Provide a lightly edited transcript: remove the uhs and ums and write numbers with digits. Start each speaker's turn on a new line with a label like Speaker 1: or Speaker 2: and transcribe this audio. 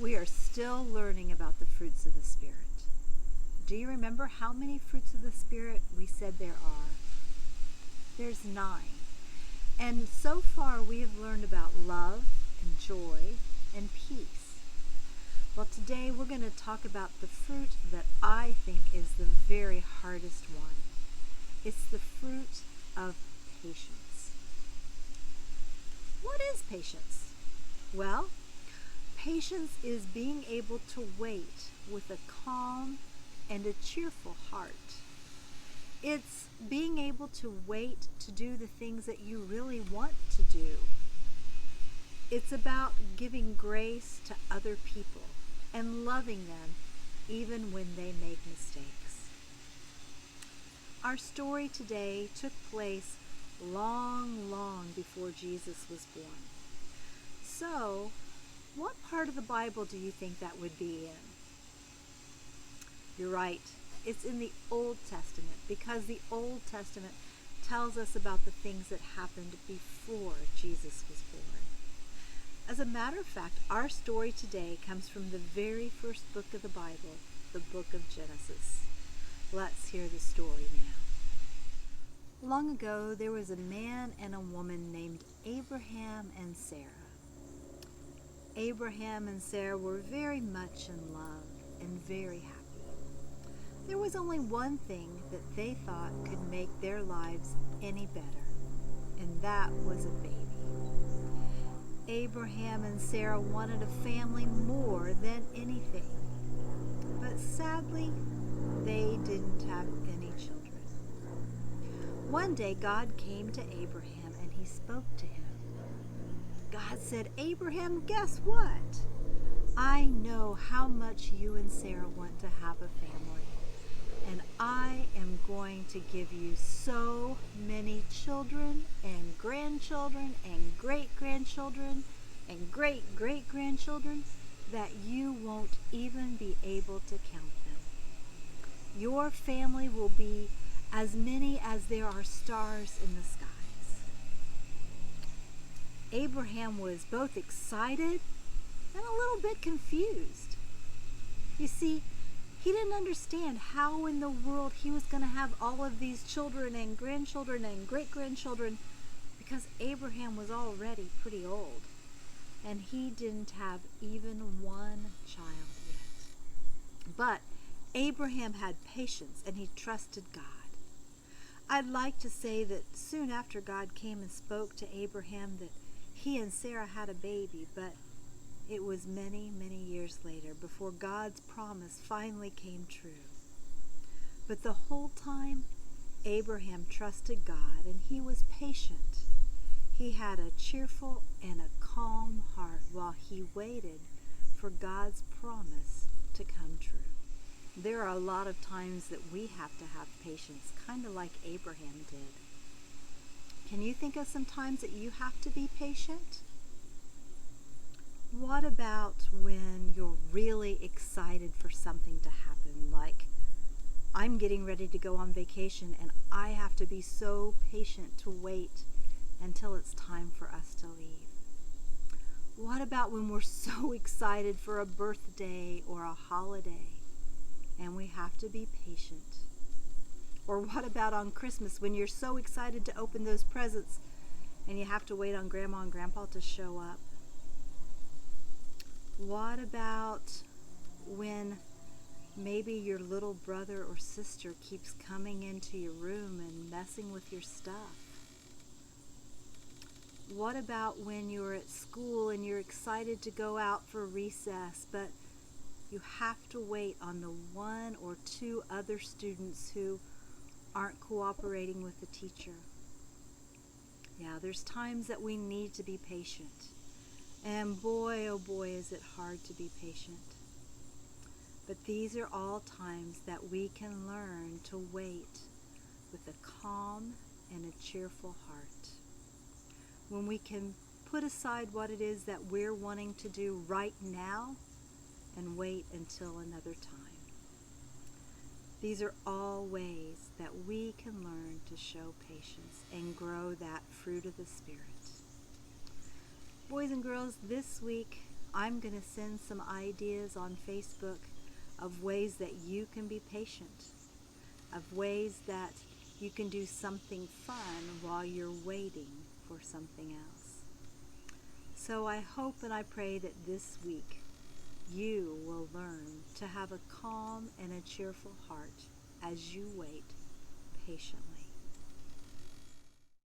Speaker 1: We are still learning about the fruits of the Spirit. Do you remember how many fruits of the Spirit we said there are? There's 9. And so far we have learned about love and joy and peace. Well, today we're going to talk about the fruit that I think is the very hardest one. It's the fruit of patience. What is patience? Well, patience is being able to wait with a calm and a cheerful heart. It's being able to wait to do the things that you really want to do. It's about giving grace to other people and loving them even when they make mistakes. Our story today took place long before Jesus was born. So, what part of the Bible do you think that would be in? You're right. It's in the Old Testament, because the Old Testament tells us about the things that happened before Jesus was born. As a matter of fact, our story today comes from the very first book of the Bible, the book of Genesis. Let's hear the story now. Long ago, there was a man and a woman named Abraham and Sarah. Abraham and Sarah were very much in love and very happy. There was only one thing that they thought could make their lives any better, and that was a baby. Abraham and Sarah wanted a family more than anything, but sadly, they didn't have any children. One day, God came to Abraham and he spoke to him. God said, "Abraham, guess what? I know how much you and Sarah want to have a family. And I am going to give you so many children and grandchildren and great-grandchildren and great-great-grandchildren that you won't even be able to count them. Your family will be as many as there are stars in the skies." Abraham was both excited and a little bit confused. You see, he didn't understand how in the world he was going to have all of these children and grandchildren and great-grandchildren, because Abraham was already pretty old, and he didn't have even one child yet. But Abraham had patience, and he trusted God. I'd like to say that soon after God came and spoke to Abraham that he and Sarah had a baby, but it was many years later before God's promise finally came true. But the whole time, Abraham trusted God and he was patient. He had a cheerful and a calm heart while he waited for God's promise to come true. There are a lot of times that we have to have patience, kind of like Abraham did. Can you think of some times that you have to be patient? What about when you're really excited for something to happen? Like, I'm getting ready to go on vacation and I have to be so patient to wait until it's time for us to leave. What about when we're so excited for a birthday or a holiday and we have to be patient? Or what about on Christmas when you're so excited to open those presents and you have to wait on Grandma and Grandpa to show up? What about when maybe your little brother or sister keeps coming into your room and messing with your stuff? What about when you're at school and you're excited to go out for recess, but you have to wait on the 1 or 2 other students who aren't cooperating with the teacher? Yeah, there's times that we need to be patient. And boy, oh boy, is it hard to be patient. But these are all times that we can learn to wait with a calm and a cheerful heart. When we can put aside what it is that we're wanting to do right now and wait until another time. These are all ways that we can learn to show patience and grow that fruit of the Spirit. Boys and girls, this week I'm going to send some ideas on Facebook of ways that you can be patient, of ways that you can do something fun while you're waiting for something else. So I hope and I pray that this week you will learn to have a calm and a cheerful heart as you wait patiently.